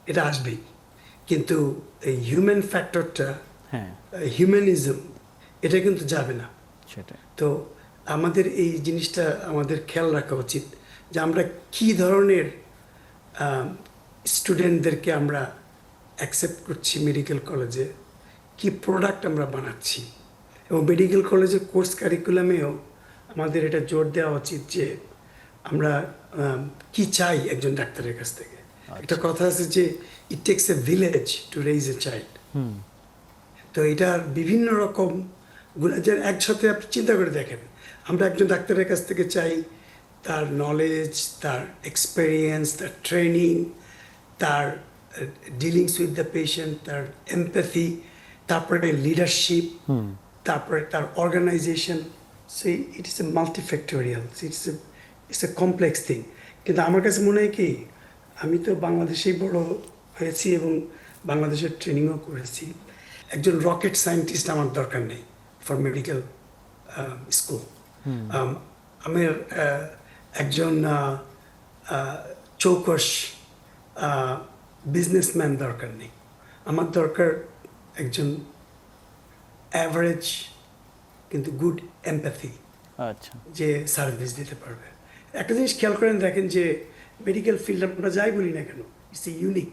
এটা আসবেই, কিন্তু এই হিউম্যান ফ্যাক্টরটা, হিউম্যানিজম, এটা কিন্তু যাবে না। সেটাই তো আমাদের এই জিনিসটা আমাদের খেয়াল রাখা উচিত যে আমরা কি ধরনের স্টুডেন্টদেরকে আমরা অ্যাকসেপ্ট করছি মেডিকেল কলেজে, কি প্রোডাক্ট আমরা বানাচ্ছি। এবং মেডিকেল কলেজের কোর্স কারিকুলামেও আমাদের এটা জোর দেওয়া উচিত যে আমরা কি চাই একজন ডাক্তারের কাছ থেকে। একটা কথা আছে যে ইট tax a village to raise a child. তো এটার বিভিন্ন রকম গুণাচার একসাথে আপনি চিন্তা করে দেখেন, আমরা একজন ডাক্তারের কাছ থেকে চাই তার নলেজ, তার এক্সপেরিয়েন্স, তার ট্রেনিং, তার ডিলিংস উইথ দ্য পেশেন্ট, তার এমপ্যাথি, তারপরে লিডারশিপ, তারপরে তার organisation. So it is a multifactorial, it's a complex thing. কিন্তু আমার কাছে মনে হয় কি, আমি তো বাংলাদেশেই বড় হয়েছি এবং বাংলাদেশের ট্রেনিংও করেছি। একজন রকেট সায়েন্টিস্ট আমার দরকার নেই ফর মেডিকেল স্কুল। আমার একজন চৌকস বিজনেসম্যান দরকার নেই। আমার দরকার একজন অ্যাভারেজ কিন্তু গুড এমপ্যাথি, আচ্ছা, যে সার্ভিস দিতে পারবে। একটা জিনিস খেয়াল করেন, দেখেন যে মেডিকেল ফিল্ড আমরা যাই বলি না কেন, ইটস এ ইউনিক।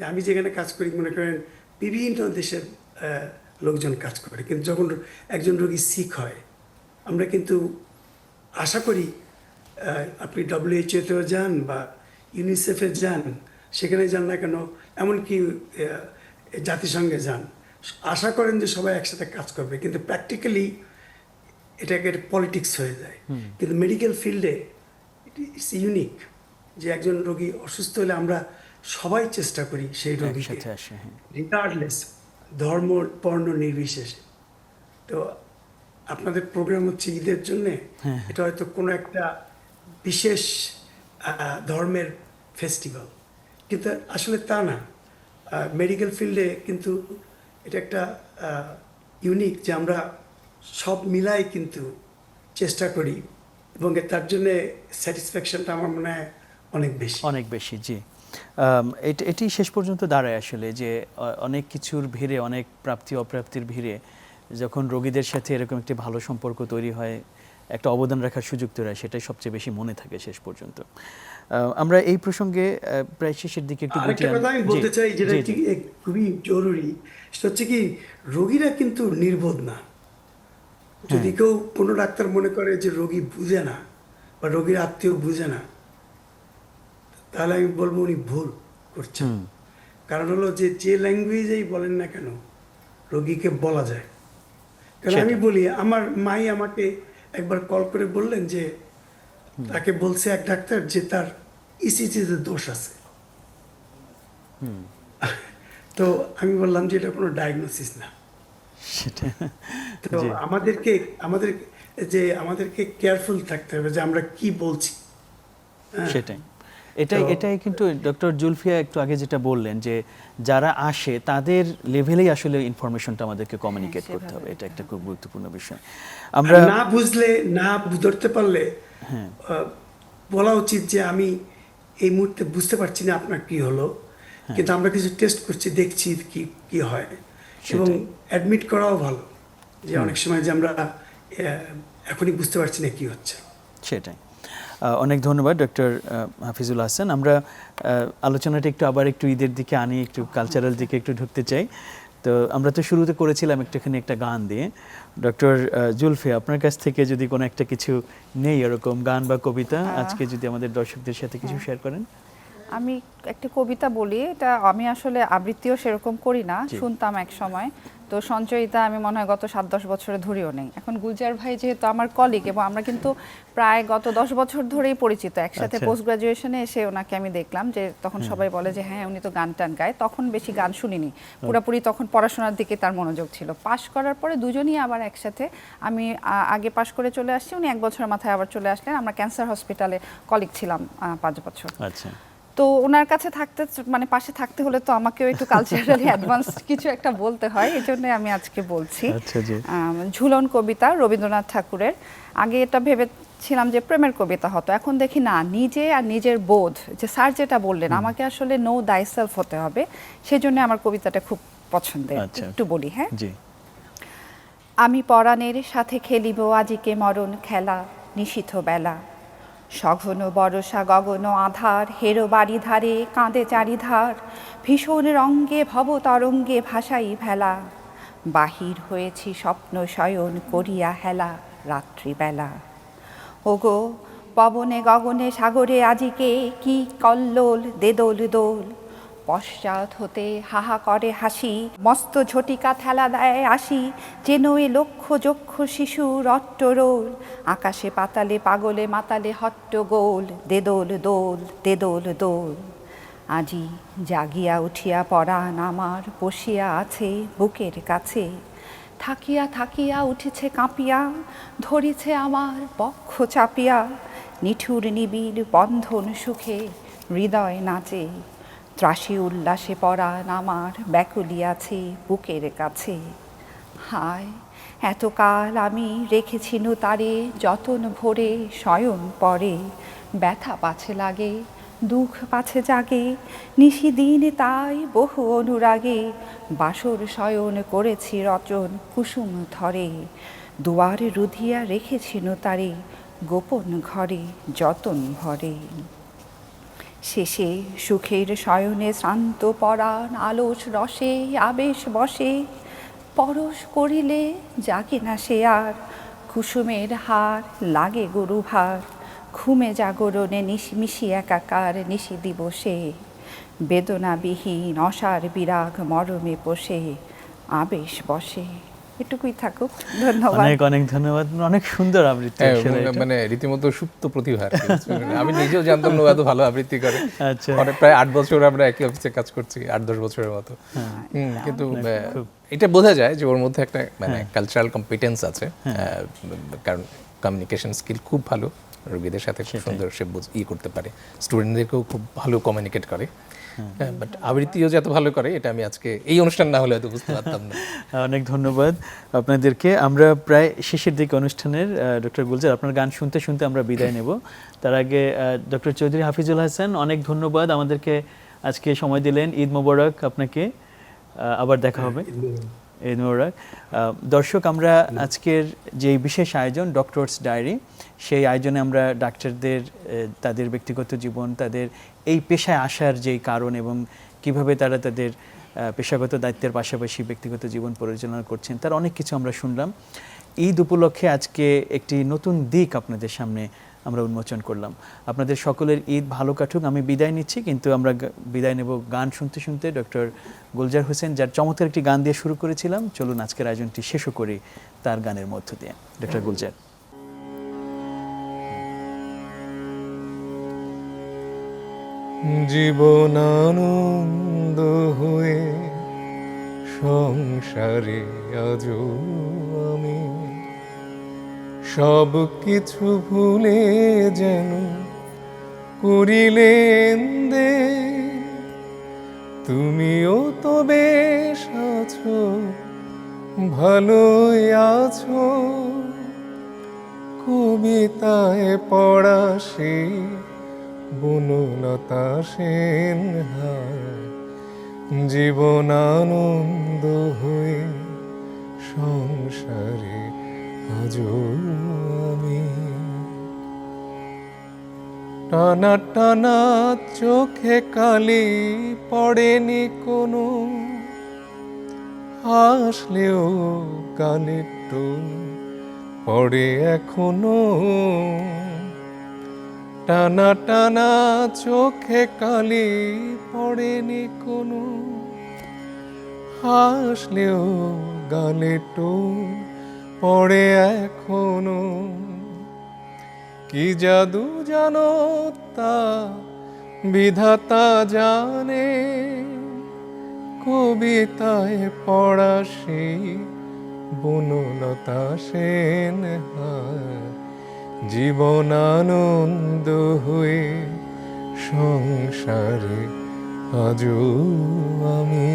আমি যেখানে কাজ করি, মনে করেন বিভিন্ন দেশের লোকজন কাজ করে, কিন্তু যখন একজন রোগী সিক হয়, আমরা কিন্তু আশা করি আপনি WHO-তেও যান বা ইউনিসেফে যান, সেখানে যান না কেন, এমনকি জাতিসংঘে যান, আশা করেন যে সবাই একসাথে কাজ করবে, কিন্তু প্র্যাকটিক্যালি এটাকে পলিটিক্স হয়ে যায়। কিন্তু মেডিকেল ফিল্ডে ইটস ইউনিক, যে একজন রোগী অসুস্থ হলে আমরা সবাই চেষ্টা করি সেই রোগীকে, রিগার্ডলেস ধর্ম বর্ণ নির্বিশেষে। তো আপনাদের প্রোগ্রাম হচ্ছে ঈদের জন্যে, এটা হয়তো কোনো একটা বিশেষ ধর্মের ফেস্টিভ্যাল, কিন্তু আসলে তা না। মেডিকেল ফিল্ডে কিন্তু এটা একটা ইউনিক, যে আমরা সব মিলাই কিন্তু চেষ্টা করি, এবং তার জন্যে স্যাটিসফ্যাকশনটা আমার মনে হয় অনেক বেশি। জি। এটি শেষ পর্যন্ত দাঁড়ায় আসলে যে অনেক কিছুর ভিড়ে, অনেক প্রাপ্তি অপ্রাপ্তির ভিড়ে যখন রোগীদের সাথে এরকম একটি ভালো সম্পর্ক তৈরি হয়, একটা অবদান রাখার সুযোগ তৈরি হয়, সেটাই সবচেয়ে বেশি মনে থাকে শেষ পর্যন্ত। আমরা এই প্রসঙ্গে প্রায় শেষের দিকে একটু আমি বলতে চাই, যেটা খুবই জরুরি, সেটা হচ্ছে কি, রোগীরা কিন্তু নির্বোধ না। যদি কেউ কোনো ডাক্তার মনে করে যে রোগী বুঝে না বা রোগীর আত্মীয় বুঝে না, তাহলে আমি বলবো উনি ভুল করছেন। কারণ হলো যে ল্যাঙ্গুয়েজেই বলেন না কেন, রোগীকে বলা যায়। কারণ আমি বলি, আমার মাই আমাকে একবার কল করে বললেন যে তাকে বলছে এক ডাক্তার যে তার ইসিজিতে দোষ আছে। তো আমি বললাম যে এটা কোনো ডায়াগনোসিস না। তো আমাদেরকে কেয়ারফুল থাকতে হবে যে আমরা কি বলছি। সেটাই। এটাই কিন্তু ডক্টর জুলফিয়া একটু আগে যেটা বললেন যে যারা আসে তাদের লেভেলেই আসলে ইনফরমেশনটা আমাদেরকে কমিউনিকেট করতে হবে, এটা একটা খুব গুরুত্বপূর্ণ বিষয়। আমরা না বুঝলে, না ধরতে পারলে বলা উচিত যে আমি এই মুহূর্তে বুঝতে পারছি না আপনার কি হলো, কিন্তু আমরা কিছু টেস্ট করছি, দেখছি কি কি হয়, এবং অ্যাডমিট করাও ভালো, যে অনেক সময় যে আমরা এখনই বুঝতে পারছি না কি হচ্ছে। সেটাই। অনেক ধন্যবাদ ডক্টর হাফিজুল হাসান। আমরা আলোচনাটা আবার একটু ঈদের দিকে আনি, একটু কালচারাল দিকে একটু ঢুকতে চাই। তো আমরা তো শুরুতে করেছিলাম একটুখানি একটা গান দিয়ে। ডক্টর জুলফিয়া, আপনার কাছ থেকে যদি কোনো একটা কিছু নেই এরকম গান বা কবিতা, আজকে যদি আমাদের দর্শকদের সাথে কিছু শেয়ার করেন। আমি একটা কবিতা বলি, এটা আমি আসলে আবৃত্তিও সেরকম করি না, শুনতাম এক সময়। তো সঞ্চয়িতা আমি মনে হয় গত 7-10 বছরে ধরেও নেই। এখন গুলজার ভাই যেহেতু আমার কলিগ, এবং আমরা কিন্তু প্রায় গত 10 বছর ধরেই পরিচিত একসাথে। পোস্ট গ্রাজুয়েশনে এসে ওনাকে আমি দেখলাম যে তখন সবাই বলে যে হ্যাঁ উনি তো গান টান গায়, তখন বেশি গান শুনিনি পুরোপুরি, তখন পড়াশোনার দিকে তার মনোযোগ ছিল। পাশ করার পরে দুজনই আবার একসাথে, আমি আগে পাশ করে চলে আসছি, উনি 1 বছরের মাথায় আবার চলে আসলেন। আমরা ক্যান্সার হসপিটালে কলিগ ছিলাম 5 বছর। আচ্ছা। তো ওনার কাছে থাকতে, মানে পাশে থাকতে হলে তো আমাকেও একটু কালচারালি অ্যাডভান্স কিছু একটা বলতে হয়, এই জন্য আমি আজকে বলছি। ঝুলন কবিতা রবীন্দ্রনাথ ঠাকুরের। আগে এটা ভেবেছিলাম যে প্রেমের কবিতা হতো, এখন দেখি না, নিজে আর নিজের বোধ, যে স্যার যেটা বললেন আমাকে আসলে নো দাই সেলফ হতে হবে, সেজন্য আমার কবিতাটা খুব পছন্দের। একটু বলি, হ্যাঁ। আমি পরাণের সাথে খেলিব আজিকে মরণ খেলা, নিশীথ বেলা, সঘন বরষা গগন আধার, হেরো বাড়ি ধারে কাঁদে চারিধার, ভীষণ রঙ্গে ভব তরঙ্গে ভাসাই ভেলা, বাহির হয়েছি স্বপ্ন শয়ন করিয়া হেলা রাত্রিবেলা। ওগো পবনে গগনে সাগরে আজিকে কি কল্লোল দেদোল দোল, পশ্চাৎ হতে হাহা করে হাসি, মস্ত ঝটিকা ঠেলা দেয় আসি, যেন এ লক্ষ যক্ষ শিশু রট্টরোল, আকাশে পাতালে পাগলে মাতালে হট্টগোল, দেদোল দোল দেদোল দোল। আজি জাগিয়া উঠিয়া পরাণ আমার বসিয়া আছে বুকের কাছে, থাকিয়া থাকিয়া উঠেছে কাঁপিয়া, ধরেছে আমার বক্ষ চাপিয়া, নিঠুর নিবিড় বন্ধন সুখে হৃদয় নাচে, ত্রাসী উল্লাসে পরাণ আমার ব্যাকুলিয়াছে বুকের কাছে। হায় এতকাল আমি রেখেছিনু তারে যতন ভরে শয়ন পরে, ব্যথা পাছে লাগে দুঃখ পাছে জাগে, নিশি দিন তাই বহু অনুরাগে, বাসর শয়ন করেছি রচন কুসুম ধরে, দুয়ারে রুধিয়া রেখেছিনু তারে গোপন ঘরে যতন ভরে। শেষে সুখের শয়নে শ্রান্ত পরাণ আলোস রসে আবেশ বসে, পরশ করিলে জাগে না সে আর, কুসুমের হার লাগে গরু ভার, ঘুমে জাগরণে মিশি একাকার নিশি দিবসে, বেদনাবিহীন অসার বিরাগ মরমে পোষে আবেশ বসে। এটুকুই থাকুক, ধন্যবাদ। অনেক অনেক ধন্যবাদ, অনেক সুন্দর আবৃত্তি, মানে রীতিমতো সুপ্ত প্রতিভা। আমি নিজেও জানতাম না এত ভালো আবৃত্তি করে। আচ্ছা। প্রায় 8 বছর আমরা একই অফিসে কাজ করছি, 8-10 বছরের মতো। কিন্তু এটা বোঝা যায় যে ওর মধ্যে একটা মানে কালচারাল কম্পিটেন্স আছে, কারণ কমিউনিকেশন স্কিল খুব ভালো, রোগীদের সাথে খুব সুন্দর সে করতে পারে, স্টুডেন্টদেরকেও খুব ভালো কমিউনিকেট করে। বাট আবৃত্তিও যে এত ভালো করে এটা আমি আজকে এই অনুষ্ঠান না হলে হয়তো বুঝতে পারতাম না। অনেক ধন্যবাদ আপনাদেরকে। আমরা প্রায় শেষের দিকে অনুষ্ঠানের। ডক্টর গুলজার, আপনার গান শুনতে শুনতে আমরা বিদায় নেব। তার আগে ডক্টর চৌধুরী হাফিজুল হাসান, অনেক ধন্যবাদ, আমাদেরকে আজকে সময় দিলেন। ঈদ মোবারক আপনাকে, আবার দেখা হবে। ঈদ মোবারক। দর্শক, আমরা আজকের যে বিশেষ আয়োজন ডক্টরস ডায়েরি, সেই আয়োজনে আমরা ডাক্তারদের তাদের ব্যক্তিগত জীবন, তাদের এই পেশায় আসার যেই কারণ এবং কিভাবে তারা তাদের পেশাগত দায়িত্বের পাশাপাশি ব্যক্তিগত জীবন পরিচালনা করছেন, তার অনেক কিছু আমরা শুনলাম। ঈদ উপলক্ষে আজকে একটি নতুন দিক আপনাদের সামনে আমরা উন্মোচন করলাম। আপনাদের সকলের ঈদ ভালো কাটুক। আমি বিদায় নিচ্ছি, কিন্তু আমরা বিদায় নেব গান শুনতে শুনতে। ডক্টর গুলজার হোসেন, যার চমৎকার একটি গান দিয়ে শুরু করেছিলাম, চলুন আজকের আয়োজনটি শেষও করি তার গানের মধ্য দিয়ে। ডক্টর গুলজার। জীবন আনন্দ হয়ে সংসারে আজও আমি সব কিছু ভুলে যেন করিলেন দে, তুমিও তো বেশ আছো, ভালোই আছো। কবিতায় পড়া সে বনলতা সেন হায়, জীবন আনন্দ হয়ে সংসারে আজও আমি। টানা টানা চোখে কালি পড়েনি কোনো, হাসলেও গালে টোল পড়ে এখনো। টানা টানা চোখে কালি পড়েনি কোনো, হাসলেও গালে টোল পড়ে এখনো। কি জাদু জানো তা বিধাতা জানে, কবিতায় পড়া সেই বনলতা সেন হায়, জীবন আনন্দ হয়ে সংসারে আজও আমি।